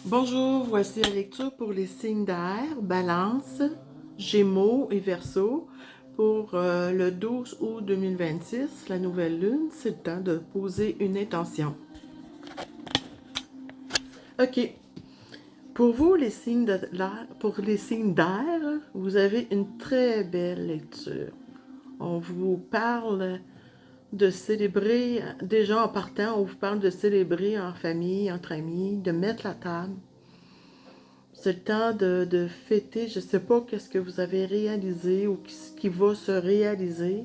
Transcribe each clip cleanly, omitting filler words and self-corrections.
Bonjour, voici la lecture pour les signes d'air, Balance, Gémeaux et Verseau pour le 12 août 2026, la nouvelle lune. C'est le temps de poser une intention. OK. Pour vous, les signes de l'air, pour les signes d'air, vous avez une très belle lecture. On vous parle de célébrer, déjà en partant, on vous parle de célébrer en famille, entre amis, de mettre la table. C'est le temps de fêter, je ne sais pas qu'est-ce que vous avez réalisé ou ce qui va se réaliser,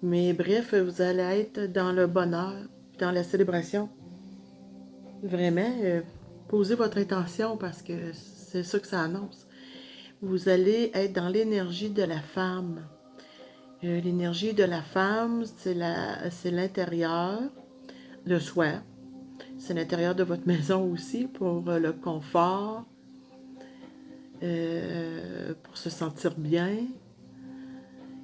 mais bref, vous allez être dans le bonheur, dans la célébration. Vraiment, posez votre intention parce que c'est ça que ça annonce. Vous allez être dans l'énergie de la femme. L'énergie de la femme, c'est l'intérieur, le soi. C'est l'intérieur de votre maison aussi pour le confort, pour se sentir bien.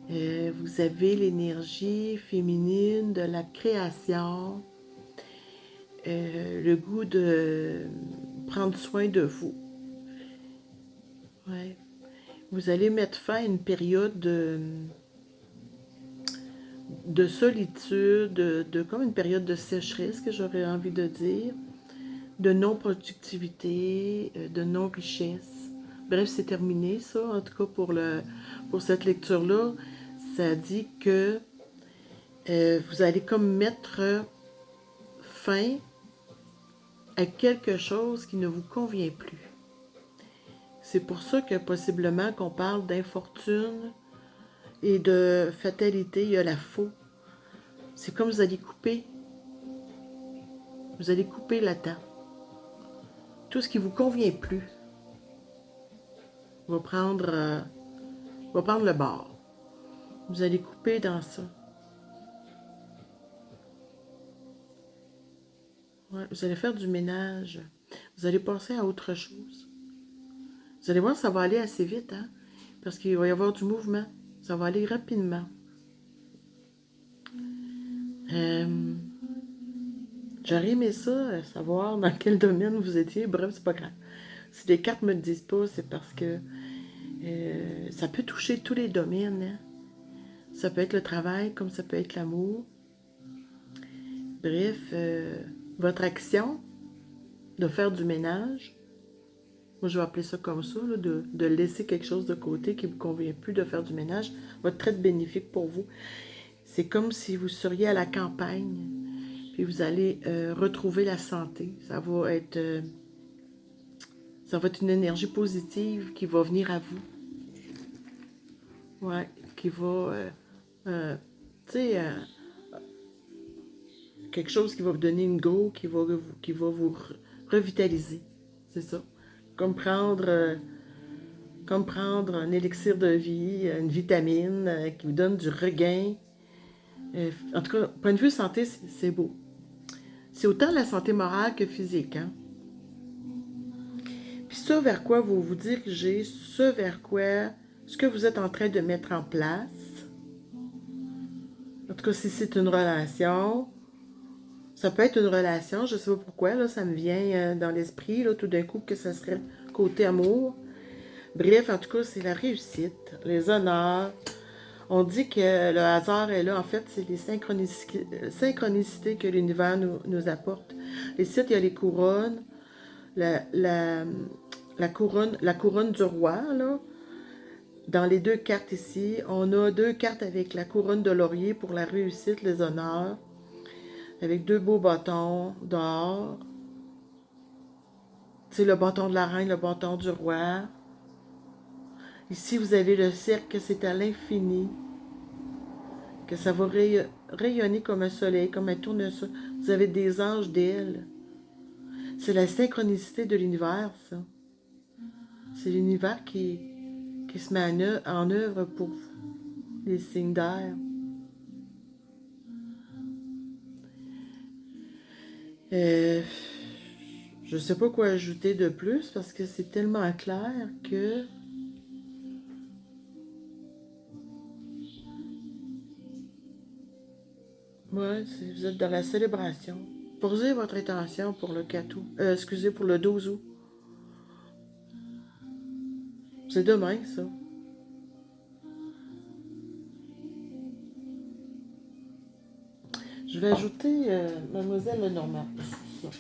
Vous avez l'énergie féminine de la création, le goût de prendre soin de vous. Ouais. Vous allez mettre fin à une période de solitude, comme une période de sécheresse, que j'aurais envie de dire, de non-productivité, de non-richesse. Bref, c'est terminé ça, en tout cas pour cette lecture-là. Ça dit que vous allez comme mettre fin à quelque chose qui ne vous convient plus. C'est pour ça que possiblement qu'on parle d'infortune et de fatalité, il y a la faux. C'est comme vous allez couper là-dedans. Tout ce qui vous convient plus va prendre le bord. Vous allez couper dans ça. Ouais, vous allez faire du ménage. Vous allez passer à autre chose. Vous allez voir, ça va aller assez vite, hein? Parce qu'il va y avoir du mouvement. Ça va aller rapidement. Euh, J'aurais aimé ça, savoir dans quel domaine vous étiez. Bref, c'est pas grave. Si les cartes me le disent pas, c'est parce que ça peut toucher tous les domaines. Hein? Ça peut être le travail, comme ça peut être l'amour. Bref, votre action de faire du ménage, moi je vais appeler ça comme ça, là, de laisser quelque chose de côté qui ne vous convient plus, de faire du ménage, va être très bénéfique pour vous. C'est comme si vous seriez à la campagne, puis vous allez retrouver la santé. Ça va être une énergie positive qui va venir à vous. Ouais, qui va, tu sais, quelque chose qui va vous donner une go, qui va vous revitaliser. C'est ça. Comme prendre, euh, comme prendre un élixir de vie, une vitamine qui vous donne du regain. En tout cas, point de vue santé, c'est beau. C'est autant la santé morale que physique. Hein? Puis ce vers quoi vous vous dirigez, ce que vous êtes en train de mettre en place. En tout cas, si c'est une relation, ça peut être une relation, je ne sais pas pourquoi, là, ça me vient dans l'esprit, là, tout d'un coup, que ça serait côté amour. Bref, en tout cas, c'est la réussite, les honneurs. On dit que le hasard est là. En fait, c'est les synchronicités que l'univers nous apporte. Ici, il y a les couronnes, la, la, la couronne du roi, là. Dans les deux cartes ici, on a deux cartes avec la couronne de laurier pour la réussite, les honneurs, avec deux beaux bâtons d'or. C'est le bâton de la reine, le bâton du roi. Ici, vous avez le cercle, c'est à l'infini, que ça va rayonner comme un soleil, comme un tournesol. Vous avez des anges d'ailes. C'est la synchronicité de l'univers, ça. C'est l'univers qui se met en œuvre pour vous, les signes d'air. Euh, je ne sais pas quoi ajouter de plus parce que c'est tellement clair que ouais, vous êtes dans la célébration. Posez votre intention pour le 4 août. Excusez, pour le 12 août. C'est demain, ça. Je vais ajouter Mademoiselle Lenormand sur ça.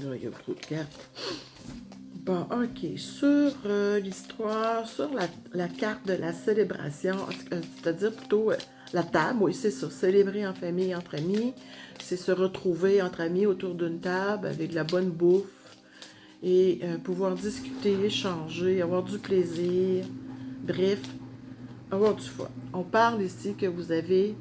Là, il y a trop de cartes. Bon, ok. Sur l'histoire, sur la carte de la célébration, c'est-à-dire plutôt la table, oui, c'est ça. Célébrer en famille, entre amis. C'est se retrouver entre amis autour d'une table avec de la bonne bouffe et pouvoir discuter, échanger, avoir du plaisir. Bref, avoir du fun. On parle ici que vous avez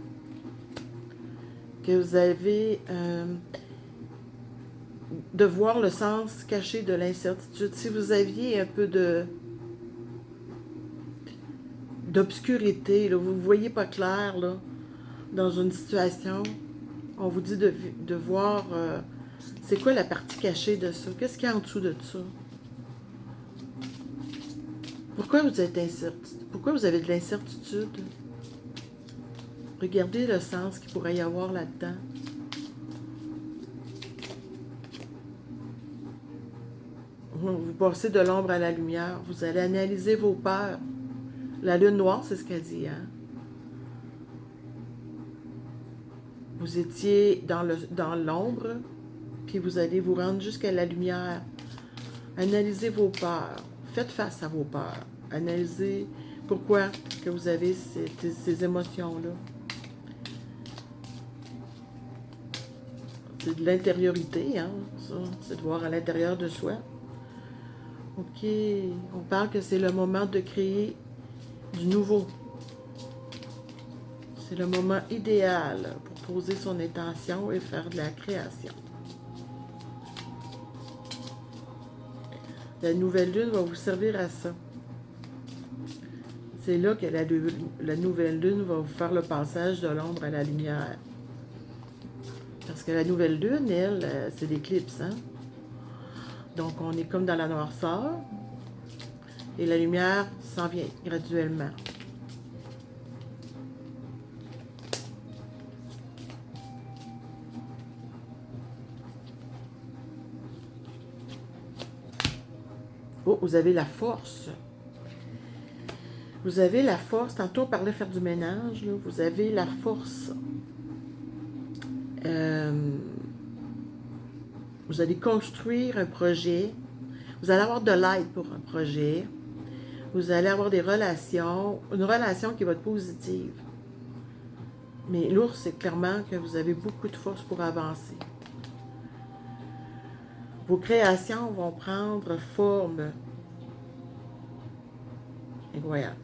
de voir le sens caché de l'incertitude. Si vous aviez un peu d'obscurité, vous ne voyez pas clair là, dans une situation, on vous dit de voir c'est quoi la partie cachée de ça, qu'est-ce qu'il y a en dessous de ça. Pourquoi vous êtes incertitude? Pourquoi vous avez de l'incertitude? Regardez le sens qu'il pourrait y avoir là-dedans. Vous passez de l'ombre à la lumière. Vous allez analyser vos peurs. La lune noire, c'est ce qu'elle dit, hein? Vous étiez dans l'ombre, puis vous allez vous rendre jusqu'à la lumière. Analysez vos peurs. Faites face à vos peurs. Analysez pourquoi que vous avez ces émotions-là. C'est de l'intériorité, hein, ça. C'est de voir à l'intérieur de soi. OK. On parle que c'est le moment de créer du nouveau. C'est le moment idéal pour poser son intention et faire de la création. La nouvelle lune va vous servir à ça. C'est là que la nouvelle lune va vous faire le passage de l'ombre à la lumière. Parce que la nouvelle lune, elle, c'est l'éclipse, hein? Donc, on est comme dans la noirceur. Et la lumière s'en vient graduellement. Oh, vous avez la force. Vous avez la force. Tantôt, on parlait de faire du ménage. Là. Vous avez la force. Vous allez construire un projet. Vous allez avoir de l'aide pour un projet. Vous allez avoir des relations. Une relation qui va être positive. Mais l'ours, c'est clairement que vous avez beaucoup de force pour avancer. Vos créations vont prendre forme. Incroyable.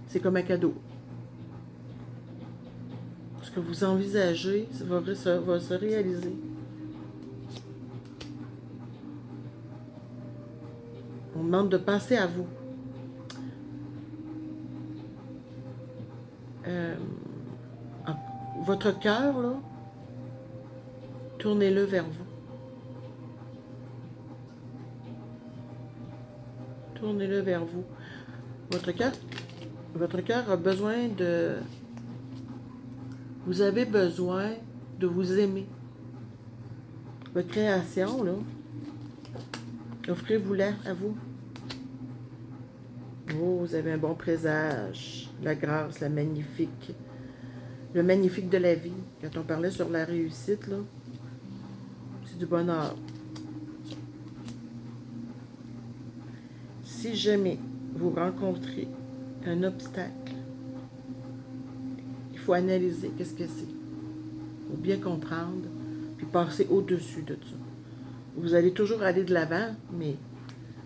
C'est comme un cadeau. Ce que vous envisagez va se réaliser. On demande de penser à vous. Votre cœur, là, tournez-le vers vous. Tournez-le vers vous. Votre cœur a besoin de... Vous avez besoin de vous aimer. Votre création, là, offrez-vous-la à vous. Oh, vous avez un bon présage. La grâce, la magnifique. Le magnifique de la vie. Quand on parlait sur la réussite, là, c'est du bonheur. Si jamais vous rencontrez un obstacle, il faut analyser qu'est-ce que c'est. Il faut bien comprendre, puis passer au-dessus de ça. Vous allez toujours aller de l'avant, mais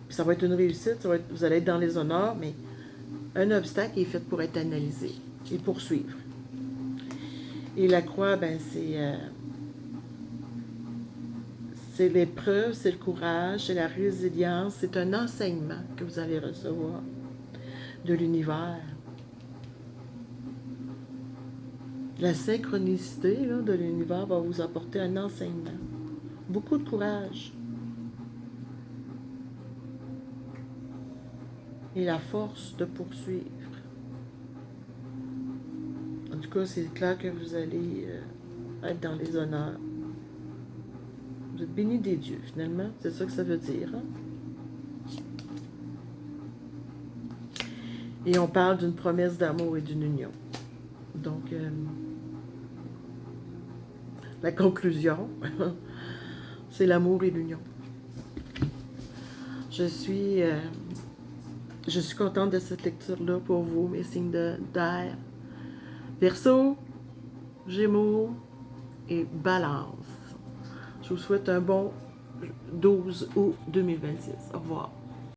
ça va être une réussite, vous allez être dans les honneurs, mais un obstacle est fait pour être analysé et poursuivre. Et la croix, ben C'est l'épreuve, c'est le courage, c'est la résilience, c'est un enseignement que vous allez recevoir de l'univers. La synchronicité là, de l'univers va vous apporter un enseignement. Beaucoup de courage. Et la force de poursuivre. En tout cas, c'est clair que vous allez être dans les honneurs. Vous êtes bénis des dieux, finalement. C'est ça que ça veut dire. Hein? Et on parle d'une promesse d'amour et d'une union. Donc, la conclusion, c'est l'amour et l'union. Je suis contente de cette lecture-là pour vous, mes signes d'air. Verseau, Gémeaux et Balance. Je vous souhaite un bon 12 août 2026. Au revoir.